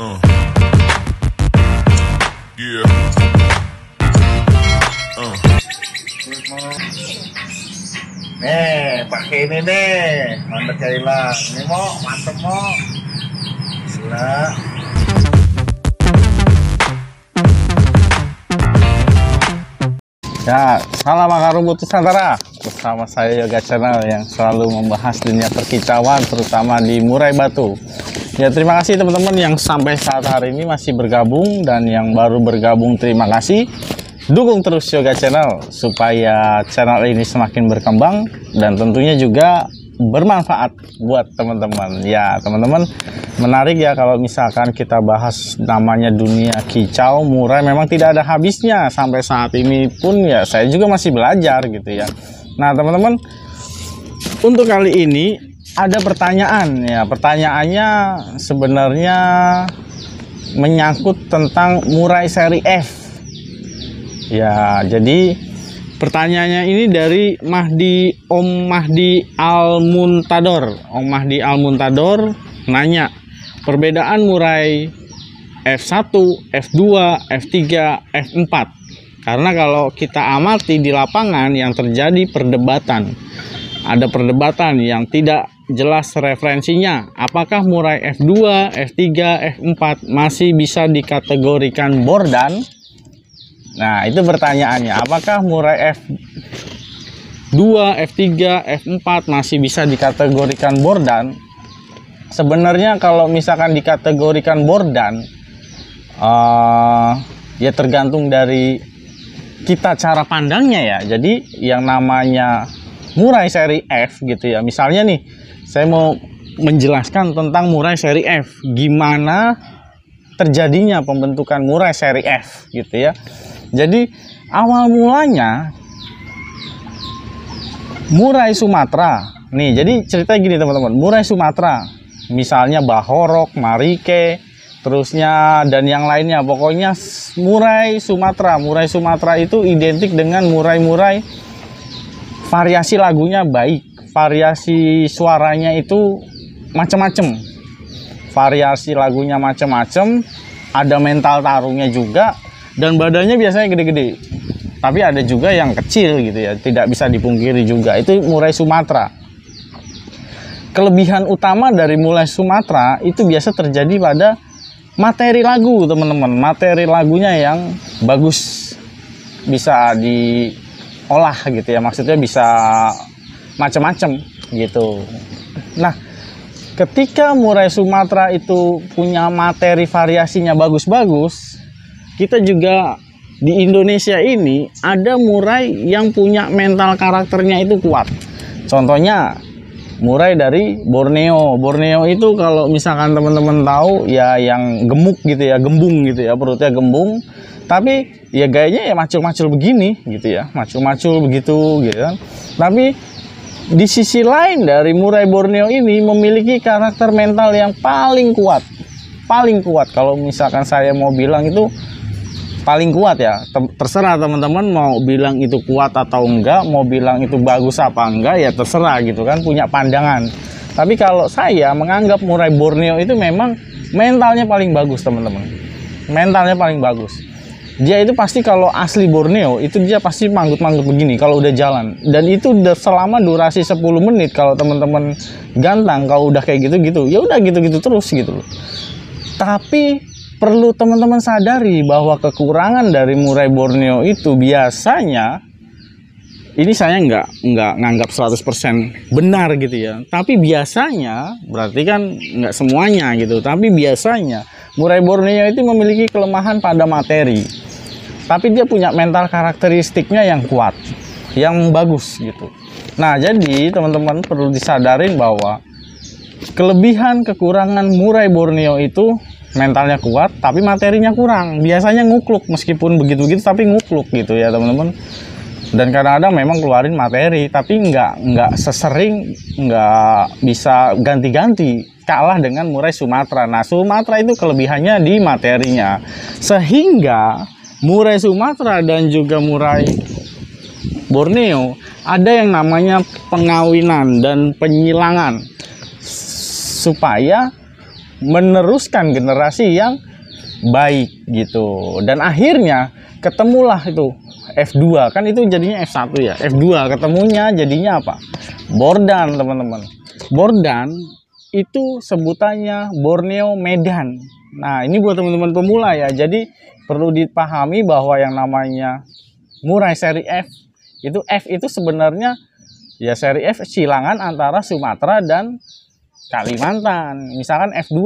Yeah. Nih, pakai ini nih, mantep Kaila. Ini mau, mantep mau. Gila. Ya, salam akar rumput Nusantara. Bersama saya Yoga Channel yang selalu membahas dunia perkicauan, terutama di murai batu. Ya, terima kasih teman-teman yang sampai saat hari ini masih bergabung, dan yang baru bergabung terima kasih. Dukung terus Yoga Channel supaya channel ini semakin berkembang dan tentunya juga bermanfaat buat teman-teman. Ya, teman-teman, menarik ya kalau misalkan kita bahas namanya dunia kicau murai, memang tidak ada habisnya. Sampai saat ini pun ya saya juga masih belajar gitu ya. Nah, teman-teman, untuk kali ini ada pertanyaan ya. Pertanyaannya sebenarnya menyangkut tentang murai seri F. Ya, jadi pertanyaannya ini dari Om Mahdi Al-Muntador. Om Mahdi Al-Muntador nanya, perbedaan murai F1, F2, F3, F4. Karena kalau kita amati di lapangan yang terjadi perdebatan. Ada perdebatan yang tidak jelas referensinya. Apakah murai F2, F3, F4 masih bisa dikategorikan bordan? Nah, itu pertanyaannya. Apakah murai F2, F3, F4 masih bisa dikategorikan bordan? Sebenarnya kalau misalkan dikategorikan bordan, ya tergantung dari kita cara pandangnya ya. Jadi yang namanya murai seri F gitu ya. Misalnya nih, saya mau menjelaskan tentang murai seri F. Gimana terjadinya pembentukan murai seri F gitu ya. Jadi awal mulanya murai Sumatera. Nih, jadi cerita gini teman-teman. Murai Sumatera, misalnya Bahorok, Marike, terusnya dan yang lainnya. Pokoknya murai Sumatera. Murai Sumatera itu identik dengan murai-murai variasi lagunya baik, variasi suaranya itu macam-macam. Variasi lagunya macam-macam, ada mental tarungnya juga. Dan badannya biasanya gede-gede, tapi ada juga yang kecil gitu ya, tidak bisa dipungkiri juga. Itu murai Sumatera. Kelebihan utama dari murai Sumatera itu biasa terjadi pada materi lagu teman-teman. Materi lagunya yang bagus, bisa diolah gitu ya, maksudnya bisa macam-macam gitu. Nah, ketika murai Sumatera itu punya materi variasinya bagus-bagus, kita juga di Indonesia ini ada murai yang punya mental karakternya itu kuat. Contohnya murai dari Borneo. Borneo itu kalau misalkan teman-teman tahu ya, yang gemuk gitu ya, gembung gitu ya, perutnya gembung, tapi ya gayanya ya macul-macul begini gitu ya, macul-macul begitu gitu kan. Tapi di sisi lain dari murai Borneo ini memiliki karakter mental yang paling kuat. Paling kuat, kalau misalkan saya mau bilang itu paling kuat ya, terserah teman-teman mau bilang itu kuat atau enggak, mau bilang itu bagus apa enggak ya terserah gitu kan, punya pandangan. Tapi kalau saya menganggap murai Borneo itu memang mentalnya paling bagus teman-teman, mentalnya paling bagus. Dia itu pasti kalau asli Borneo itu dia pasti manggut-manggut begini kalau udah jalan, dan itu udah selama durasi 10 menit. Kalau teman-teman gantang, kalau udah kayak gitu-gitu ya udah gitu-gitu terus gitu loh. Tapi perlu teman-teman sadari bahwa kekurangan dari murai Borneo itu biasanya, ini saya nggak nganggap 100% benar gitu ya, tapi biasanya, berarti kan nggak semuanya gitu, tapi biasanya murai Borneo itu memiliki kelemahan pada materi, tapi dia punya mental karakteristiknya yang kuat, yang bagus gitu. Nah, jadi teman-teman perlu disadarin bahwa kelebihan kekurangan murai Borneo itu mentalnya kuat tapi materinya kurang, biasanya ngukluk, meskipun begitu-begitu tapi ngukluk gitu ya teman-teman. Dan kadang-kadang memang keluarin materi tapi nggak sesering, nggak bisa ganti-ganti, kalah dengan murai Sumatera. Nah, Sumatera itu kelebihannya di materinya, sehingga murai Sumatera dan juga murai Borneo ada yang namanya pengawinan dan penyilangan supaya meneruskan generasi yang baik gitu. Dan akhirnya ketemulah itu F2, kan itu jadinya F1 ya. F2 ketemunya jadinya apa? Bordan, teman-teman. Bordan itu sebutannya Borneo Medan. Nah, ini buat teman-teman pemula ya. Jadi perlu dipahami bahwa yang namanya murai seri F itu sebenarnya ya seri F silangan antara Sumatera dan Kalimantan. Misalkan F2.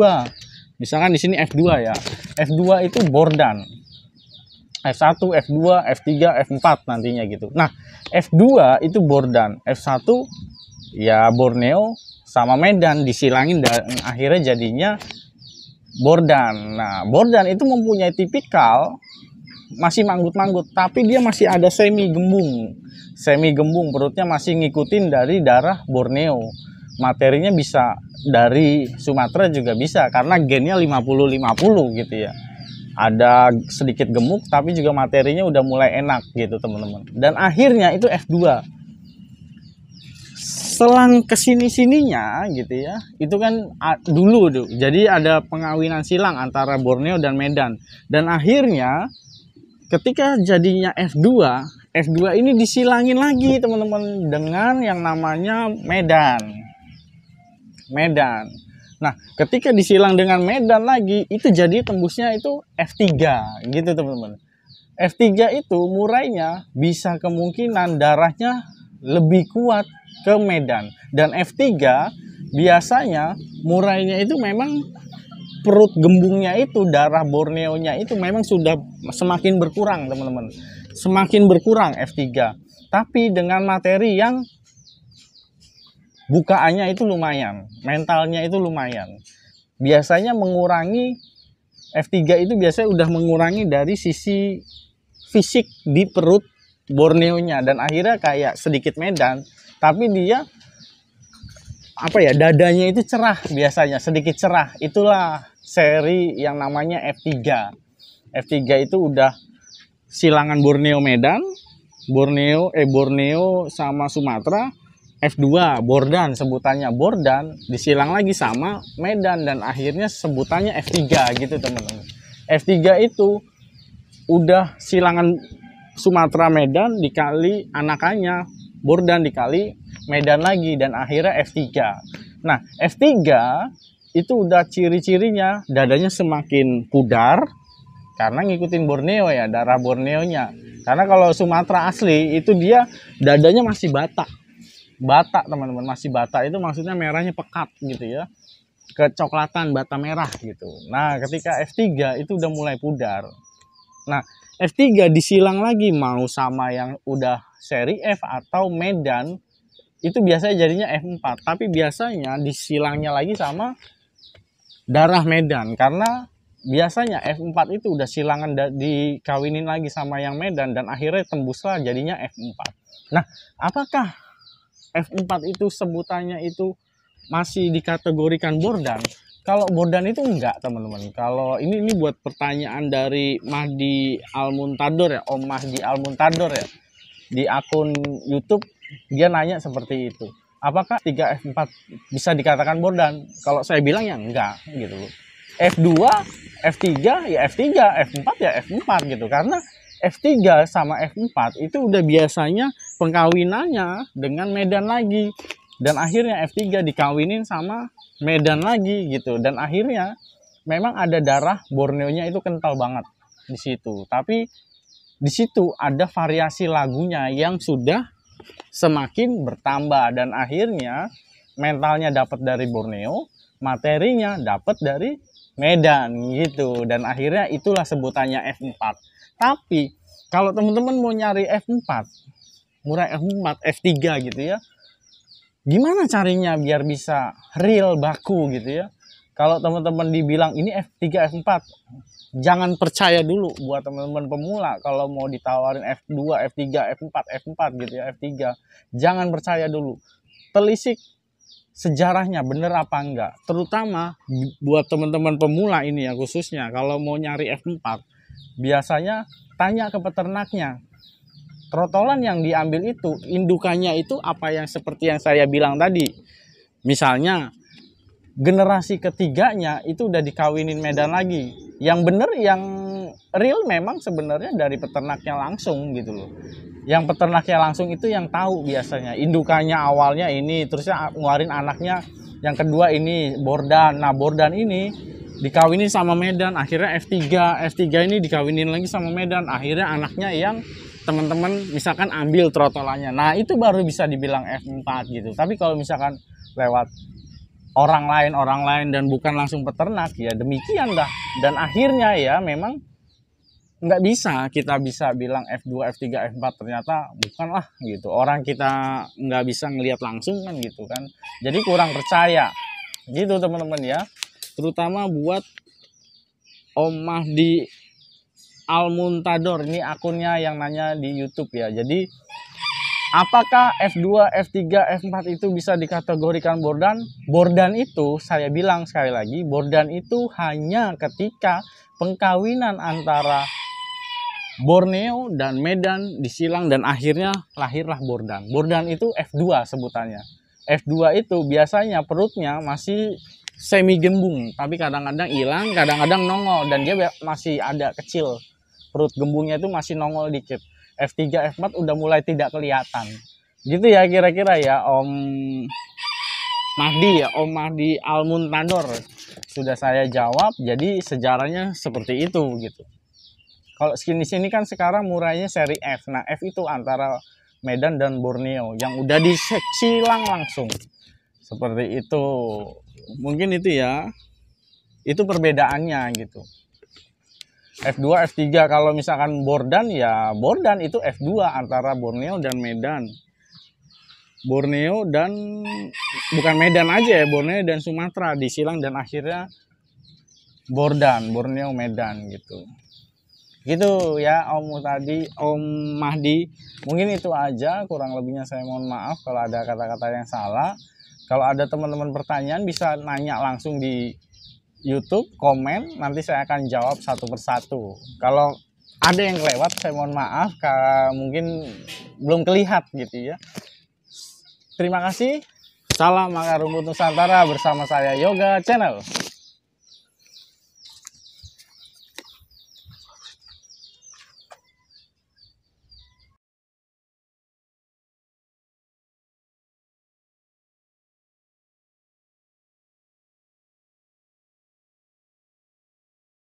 Misalkan di sini F2 ya. F2 itu Bordan. F1, F2, F3, F4 nantinya gitu. Nah, F2 itu Bordan, F1 ya Borneo sama Medan disilangin dan akhirnya jadinya Bordan. Nah, Bordan itu mempunyai tipikal masih manggut-manggut, tapi dia masih ada semi gembung. Semi gembung, perutnya masih ngikutin dari darah Borneo. Materinya bisa dari Sumatera juga bisa karena gennya 50-50 gitu ya. Ada sedikit gemuk tapi juga materinya udah mulai enak gitu teman-teman. Dan akhirnya itu F2. Selang kesini-sininya gitu ya, itu kan dulu tuh. Jadi ada pengawinan silang antara Borneo dan Medan. Dan akhirnya ketika jadinya F2, F2 ini disilangin lagi teman-teman dengan yang namanya Medan. Nah, ketika disilang dengan Medan lagi, itu jadi tembusnya itu F3 gitu teman-teman. F3 itu murainya bisa kemungkinan darahnya lebih kuat ke Medan. Dan F3 biasanya murainya itu memang perut gembungnya itu, darah Borneonya itu memang sudah semakin berkurang teman-teman. Semakin berkurang F3. Tapi dengan materi yang bukaannya itu lumayan, mentalnya itu lumayan. Biasanya mengurangi F3 itu biasanya udah mengurangi dari sisi fisik di perut Borneonya dan akhirnya kayak sedikit Medan, tapi dia apa ya, dadanya itu cerah biasanya, sedikit cerah. Itulah seri yang namanya F3. F3 itu udah silangan Borneo Medan, Borneo sama Sumatera. F2 Bordan, sebutannya Bordan, disilang lagi sama Medan dan akhirnya sebutannya F3 gitu teman-teman. F3 itu udah silangan Sumatera Medan dikali anakannya Bordan dikali Medan lagi dan akhirnya F3. Nah, F3 itu udah ciri-cirinya dadanya semakin pudar karena ngikutin Borneo ya, darah Borneonya. Karena kalau Sumatera asli itu dia dadanya masih batak. Batak teman-teman, masih batak itu maksudnya merahnya pekat gitu ya, kecoklatan bata merah gitu. Nah ketika F3 itu udah mulai pudar. Nah F3 disilang lagi mau sama yang udah seri F atau Medan itu biasanya jadinya F4, tapi biasanya disilangnya lagi sama darah Medan karena biasanya F4 itu udah silangan dikawinin lagi sama yang Medan dan akhirnya tembuslah jadinya F4. Nah apakah F4 itu sebutannya itu masih dikategorikan Bordan? Kalau Bordan itu enggak teman-teman. Kalau ini buat pertanyaan dari Mahdi Almuntador ya, Om Mahdi Almuntador ya, di akun YouTube dia nanya seperti itu. Apakah 3F4 bisa dikatakan Bordan? Kalau saya bilang ya enggak gitu loh. F2, F3 ya F3, F4 ya F4 gitu. Karena F3 sama F4 itu udah biasanya pengkawinannya dengan Medan lagi. Dan akhirnya F3 dikawinin sama Medan lagi gitu. Dan akhirnya memang ada darah Borneonya itu kental banget di situ. Tapi di situ ada variasi lagunya yang sudah semakin bertambah. Dan akhirnya mentalnya dapat dari Borneo, materinya dapat dari Medan gitu. Dan akhirnya itulah sebutannya F4. Tapi kalau teman-teman mau nyari F4, murai F4, F3 gitu ya, gimana carinya biar bisa real baku gitu ya? Kalau teman-teman dibilang ini F3, F4, jangan percaya dulu buat teman-teman pemula. Kalau mau ditawarin F2, F3, F4, F4 gitu ya, F3, jangan percaya dulu. Telisik sejarahnya bener apa enggak. Terutama buat teman-teman pemula ini ya khususnya, kalau mau nyari F4, biasanya tanya ke peternaknya. Trotolan yang diambil itu, indukannya itu apa yang seperti yang saya bilang tadi. Misalnya generasi ketiganya itu udah dikawinin Medan lagi. Yang bener, yang real memang sebenarnya dari peternaknya langsung gitu loh. Yang peternaknya langsung itu yang tahu biasanya. Indukannya awalnya ini, terusnya ngeluarin anaknya yang kedua ini, Bordan. Nah, Bordan ini dikawinin sama Medan, akhirnya F3. F3 ini dikawinin lagi sama Medan, akhirnya anaknya yang teman-teman misalkan ambil trotolannya. Nah, itu baru bisa dibilang F4 gitu. Tapi kalau misalkan lewat orang lain dan bukan langsung peternak, ya demikian dah. Dan akhirnya ya memang nggak bisa kita bisa bilang F2, F3, F4, ternyata bukanlah gitu. Orang kita nggak bisa ngelihat langsung kan gitu kan. Jadi kurang percaya gitu teman-teman ya. Terutama buat Om Mahdi Al-Muntador, ini akunnya yang nanya di YouTube ya. Jadi apakah F2, F3, F4 itu bisa dikategorikan Bordan? Bordan itu, saya bilang sekali lagi, Bordan itu hanya ketika pengkawinan antara Borneo dan Medan disilang dan akhirnya lahirlah Bordan. Bordan itu F2 sebutannya. F2 itu biasanya perutnya masih semi gembung, tapi kadang-kadang hilang, kadang-kadang nongol, dan dia masih ada kecil. Perut gembungnya itu masih nongol dikit. F3, F4 udah mulai tidak kelihatan. Gitu ya kira-kira ya Om Mahdi ya, Om Mahdi Al-Muntador. Sudah saya jawab, jadi sejarahnya seperti itu gitu. Kalau di sini kan sekarang murahnya seri F. Nah, F itu antara Medan dan Borneo yang udah disilang langsung. Seperti itu. Mungkin itu ya. Itu perbedaannya gitu. F2, F3 kalau misalkan Bordan ya Bordan itu F2 antara Borneo dan Medan. Borneo dan bukan Medan aja ya, Borneo dan Sumatera disilang dan akhirnya Bordan, Borneo Medan gitu. Gitu ya Om tadi, Om Mahdi. Mungkin itu aja, kurang lebihnya saya mohon maaf kalau ada kata-kata yang salah. Kalau ada teman-teman pertanyaan bisa nanya langsung di YouTube, komen, nanti saya akan jawab satu persatu. Kalau ada yang kelewat, saya mohon maaf, mungkin belum kelihat gitu ya. Terima kasih. Salam Akar Rumput Nusantara bersama saya Yoga Channel.